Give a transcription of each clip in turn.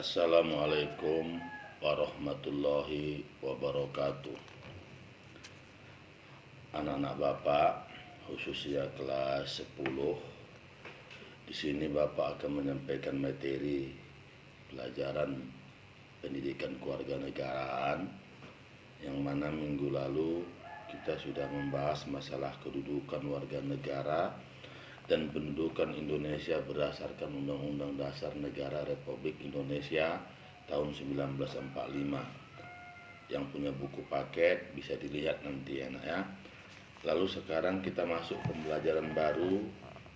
Assalamualaikum warahmatullahi wabarakatuh. Anak-anak Bapak, khususnya kelas 10. Di sini Bapak akan menyampaikan materi pelajaran pendidikan kewarganegaraan yang mana minggu lalu kita sudah membahas masalah kedudukan warga negara dan pendudukan Indonesia berdasarkan Undang-Undang Dasar Negara Republik Indonesia tahun 1945. Yang punya buku paket bisa dilihat nanti ya. Lalu sekarang kita masuk pembelajaran baru,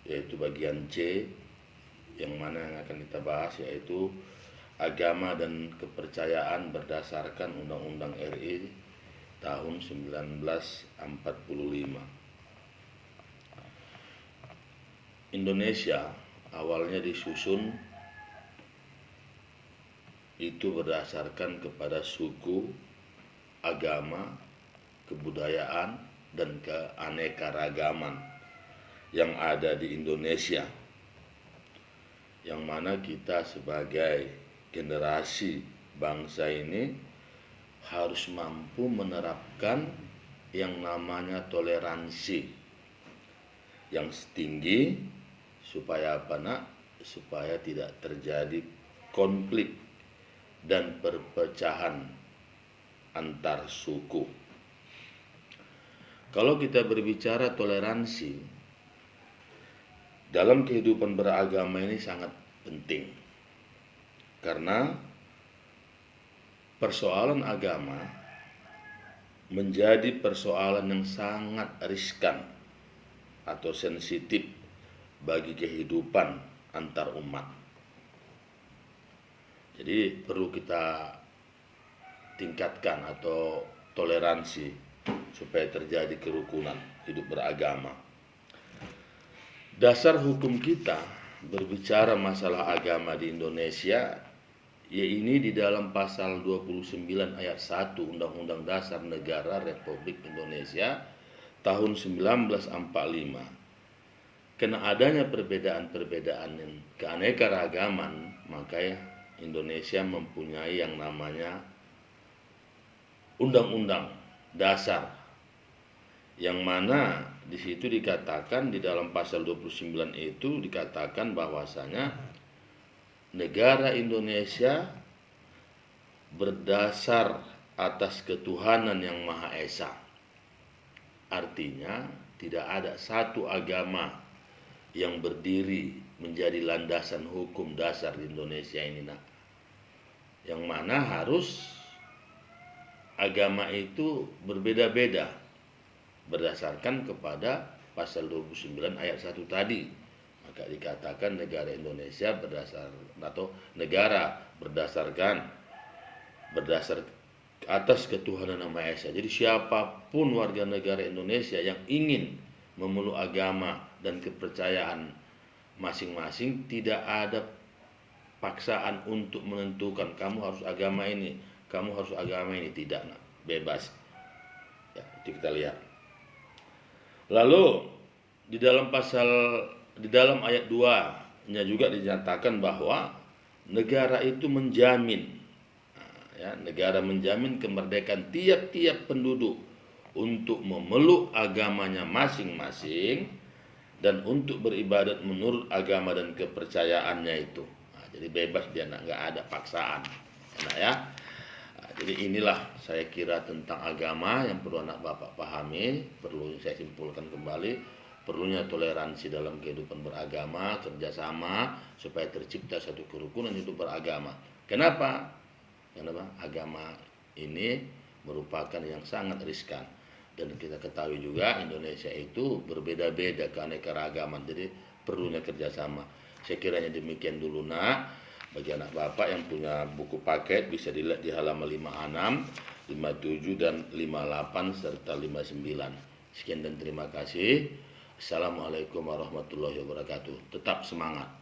yaitu bagian C, yang mana yang akan kita bahas yaitu agama dan kepercayaan berdasarkan Undang-Undang RI tahun 1945. Indonesia awalnya disusun itu berdasarkan kepada suku, agama, kebudayaan, dan keanekaragaman yang ada di Indonesia, yang mana kita sebagai generasi bangsa ini harus mampu menerapkan yang namanya toleransi yang tinggi. Supaya apa nak? Supaya tidak terjadi konflik dan perpecahan antar suku. Kalau kita berbicara toleransi dalam kehidupan beragama ini sangat penting, karena persoalan agama menjadi persoalan yang sangat riskan atau sensitif bagi kehidupan antar umat. Jadi perlu kita tingkatkan atau toleransi supaya terjadi kerukunan hidup beragama. Dasar hukum kita berbicara masalah agama di Indonesia, yaitu di dalam pasal 29 ayat 1 Undang-Undang Dasar Negara Republik Indonesia tahun 1945. Karena adanya perbedaan-perbedaan dan keanekaragaman, maka Indonesia mempunyai yang namanya Undang-Undang Dasar, yang mana di situ dikatakan di dalam pasal 29 itu dikatakan bahwasanya negara Indonesia berdasar atas ketuhanan yang Maha Esa. Artinya tidak ada satu agama yang berdiri menjadi landasan hukum dasar di Indonesia ini yang mana harus agama itu berbeda-beda berdasarkan kepada pasal 29 ayat 1 tadi. Maka dikatakan negara Indonesia berdasar atas ketuhanan yang Maha Esa. Jadi siapapun warga negara Indonesia yang ingin memeluk agama dan kepercayaan masing-masing, tidak ada paksaan untuk menentukan kamu harus agama ini, kamu harus agama ini, tidak, bebas. Ya, itu kita lihat. Lalu di dalam ayat 2-nya juga dinyatakan bahwa negara itu menjamin, negara menjamin kemerdekaan tiap-tiap penduduk untuk memeluk agamanya masing-masing dan untuk beribadat menurut agama dan kepercayaannya itu. Jadi bebas dia, nggak ada paksaan. Jadi inilah saya kira tentang agama yang perlu anak Bapak pahami. Perlu saya simpulkan kembali, perlunya toleransi dalam kehidupan beragama, kerjasama supaya tercipta satu kerukunan hidup beragama. Kenapa? Karena agama ini merupakan yang sangat riskan. Dan kita ketahui juga Indonesia itu berbeda-beda keanekaragaman, jadi perlunya kerjasama. Saya kiranya demikian dulu bagi anak Bapak yang punya buku paket bisa dilihat di halaman 56, 57 dan 58 serta 59. Sekian dan terima kasih. Assalamualaikum warahmatullahi wabarakatuh. Tetap semangat.